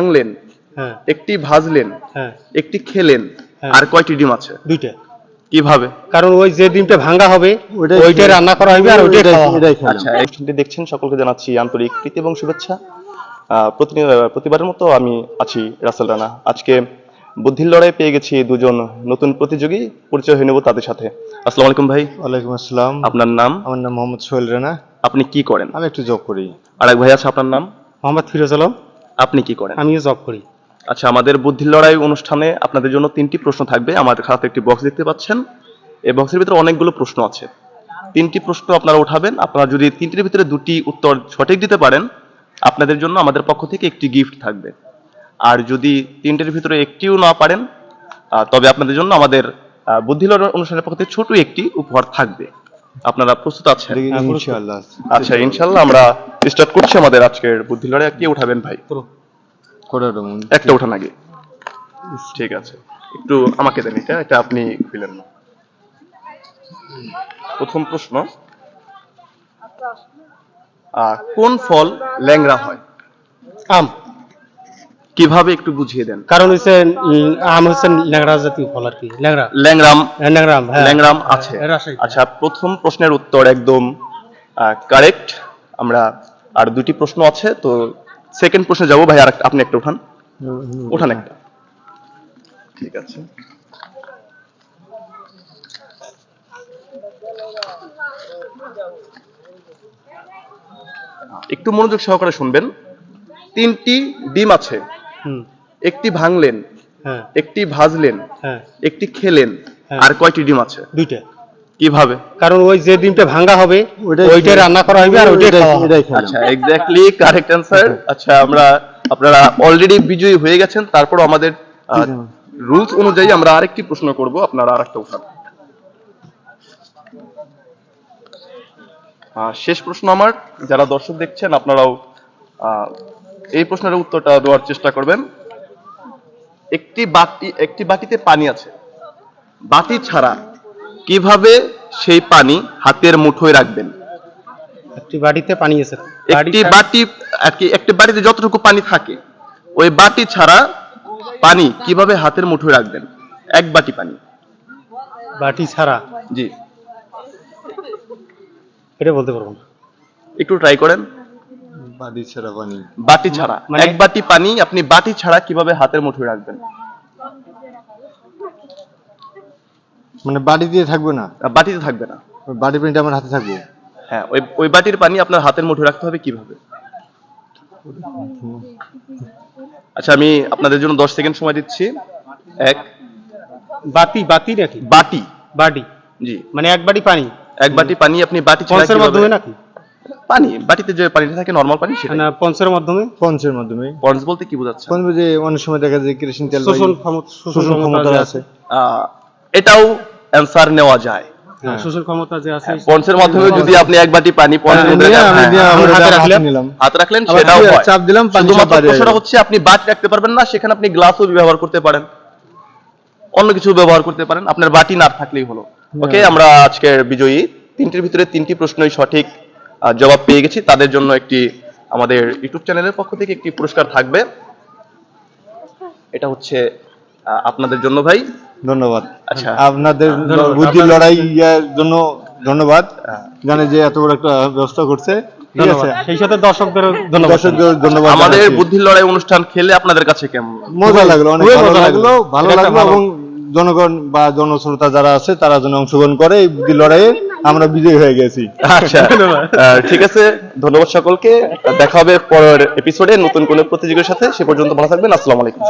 ভাঙলেন, হ্যাঁ একটি ভাজলেন, হ্যাঁ একটি খেলেন, হ্যাঁ। আর কয়টি ডিম আছে? দুইটা। কিভাবে? কারণ ওই যে ডিমটা ভাঙা হবে ওইটাই রান্না করা হবে আর ওইটাই খাওয়া হবে। আচ্ছা, এই অনুষ্ঠানটি দেখছেন সকলকে জানাচ্ছি আন্তরিক প্রীতি এবং শুভেচ্ছা। প্রতিবারের মতো আমি আছি রাসেল রানা। আজকে বুদ্ধির লড়াই পেয়ে গেছি দুজন নতুন প্রতিযোগী, পরিচয় হয়ে নেব তাদের সাথে। আসসালামু আলাইকুম ভাই। ওয়ালাইকুম আসসালাম। আপনার নাম? আমার নাম মোহাম্মদ সোহেল রানা। আপনি কি করেন? আমি একটু জব করি। আর এক ভাই আছে, আপনার নাম? মোহাম্মদ ফিরোজ আলম। আপনি কি করেন? আমিও জব করি। আচ্ছা, আমাদের বুদ্ধির লড়াই অনুষ্ঠানে আপনাদের জন্য 3টি প্রশ্ন থাকবে। আমাদের হাতে একটি বক্স দেখতে পাচ্ছেন, এই বক্সের ভিতরে অনেকগুলো প্রশ্ন আছে। 3টি প্রশ্ন আপনারা উঠাবেন। আপনারা যদি 3টির ভিতরে 2টি উত্তর সঠিক দিতে পারেন, আপনাদের জন্য আমাদের পক্ষ থেকে একটি গিফট থাকবে। আর যদি 3টির ভিতরে একটিও না পারেন, তবে আপনাদের জন্য আমাদের বুদ্ধির লড়াই অনুষ্ঠানের পক্ষ থেকে ছোট একটি উপহার থাকবে। আপনারা প্রস্তুত আছেন? ইনশাআল্লাহ। আচ্ছা, ইনশাআল্লাহ আমরা স্টার্ট করছি আমাদের আজকের বুদ্ধির লড়াই। কে উঠাবেন ভাই? একটা উঠান আগে। ঠিক আছে, একটু আমাকে দেন এটা আপনি খুলেন না। প্রথম প্রশ্ন, কোন ফল ল্যাংড়া হয়? আম। কিভাবে একটু বুঝিয়ে দেন। কারণ হচ্ছে আম হচ্ছে ল্যাংড়া জাতীয় ফল আর কি। ল্যাংড়াম আছে। আচ্ছা, প্রথম প্রশ্নের উত্তর একদম কারেক্ট। আমরা আর 2টি প্রশ্ন আছে, তো সেকেন্ড প্রশ্নে যাব ভাই। আর আপনি একটা উঠান একটা। ঠিক আছে, একটু মনোযোগ সহকারে শুনবেন। 3টি ডিম আছে, একটি ভাঙলেন, একটি ভাজলেন, একটি খেলেন, আর কয়টি ডিম আছে? দুইটা। কিভাবে? কারণ ওই যে ডিমটা ভাঙা হবে ওইটাই রান্না করা হবে আর ওইটাই খাওয়া হবে। আচ্ছা, এক্স্যাক্টলি কারেক্ট অ্যান্সার। আচ্ছা, আপনারা অলরেডি বিজয়ী হয়ে গেছেন। তারপর আমাদের রুলস অনুযায়ী আমরা আরেকটি প্রশ্ন করব। আপনারা আরেকটা উঠান। শেষ প্রশ্ন আমার। যারা দর্শক দেখছেন আপনারাও এই প্রশ্নের উত্তরটা দেওয়ার চেষ্টা করবেন। একটি বাটিতে পানি আছে, বাটি ছাড়া কিভাবে সেই পানি হাতের মুঠোয় রাখবেন? একটি বাটিতে পানি আছে, একটি বাটিতে যতটুকু পানি থাকে, ওই বাটি ছাড়া পানি কিভাবে হাতের মুঠোয় রাখবেন? এক বাটি পানি। বাটি ছাড়া? জি, এটা বলতে পারবো না, একটু ট্রাই করেন। বাটি ছাড়া এক বাটি পানি আপনি বাটি ছাড়া কিভাবে হাতের মুঠোয় রাখবেন? মানে বাটিতে থাকবে না? বাটিতে থাকবে না, বাটির পানিটা আমার হাতে থাকবে। হ্যাঁ, ওই বাটির পানি আপনার হাতের মুঠোয় রাখতে হবে। কিভাবে? আচ্ছা, আমি আপনাদের জন্য 10 সেকেন্ড সময় দিচ্ছি। বাটি নাকি? বাটি। জি, মানে এক বাটি পানি। এক বাটি পানি আপনি বাটি ছাড়া পঞ্চের মাধ্যমে নাকি? পানি, বাটিতে যে পানিটা থাকে নরমাল পানি, সেটা না, পঞ্চের মাধ্যমে। পঞ্চ বলতে কি বোঝাচ্ছে? পঞ্চ যে অনেক সময় দেখা যায় কেরোসিন তেল শোষণ ক্ষমতা আছে। এটাও অ্যানসার নেওয়া যায়। শোষণ ক্ষমতা যে আছে, পঞ্চের মাধ্যমে যদি আপনি এক বাটি পানি হাত রাখলেন, সেটাও হয়। চাপ দিলাম, প্রশ্নটা হচ্ছে আপনি বাটি রাখতে পারবেন না, সেখানে আপনি গ্লাসও ব্যবহার করতে পারেন, অন্য কিছু ব্যবহার করতে পারেন, আপনার বাটি না থাকলেই হলো। ওকে, আমরা আজকের বিজয়ী 3টির ভিতরে 3টি প্রশ্নই সঠিক জবাব পেয়ে গেছি। তাদের জন্য একটি আমাদের ইউটিউব চ্যানেলের পক্ষ থেকে একটি পুরস্কার থাকবে। এটা হচ্ছে আপনাদের জন্য ভাই। ধন্যবাদ। আচ্ছা, আপনাদের বুদ্ধির লড়াই জন্য ধন্যবাদ। জানে যে এত বড় একটা ব্যবস্থা করছে। ঠিক আছে, সেই সাথে দর্শকদের ধন্যবাদ। আমাদের বুদ্ধির লড়াই অনুষ্ঠান খেলে আপনাদের কাছে কেমন? মজা লাগলো, অনেক ভালো লাগলো এবং জনগণ বা জনশ্রোতা যারা আছে তারা যেন অংশগ্রহণ করে এই বুদ্ধির লড়াইয়ে। আমরা বিজয়ী হয়ে গেছি। আচ্ছা, ঠিক আছে, ধন্যবাদ সকলকে। দেখা হবে পরের এপিসোডে নতুন কোনো প্রতিযোগীর সাথে। সে পর্যন্ত ভালো থাকবেন। আসসালামু আলাইকুম।